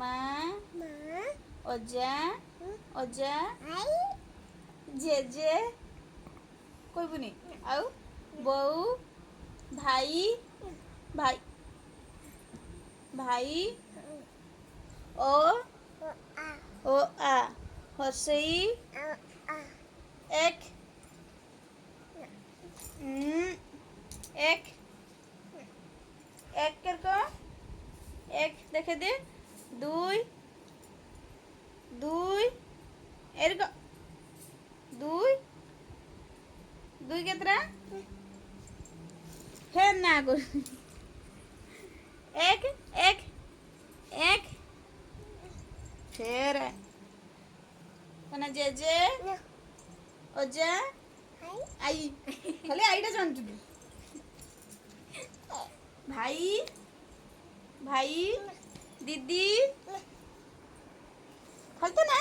মা অজা অজা জেজে কইবুনি আউ বউ ভাই ভাই ভাই ও ও আ হর্ষই এক এক এক करको एक देखे दे दुई दुई एरको दुई दुई केतरा फेर ना कर एक एक एक फेर कना जेजे ओजा आई खाली आईटा जानतु भाई भाई दीदी फलतो ना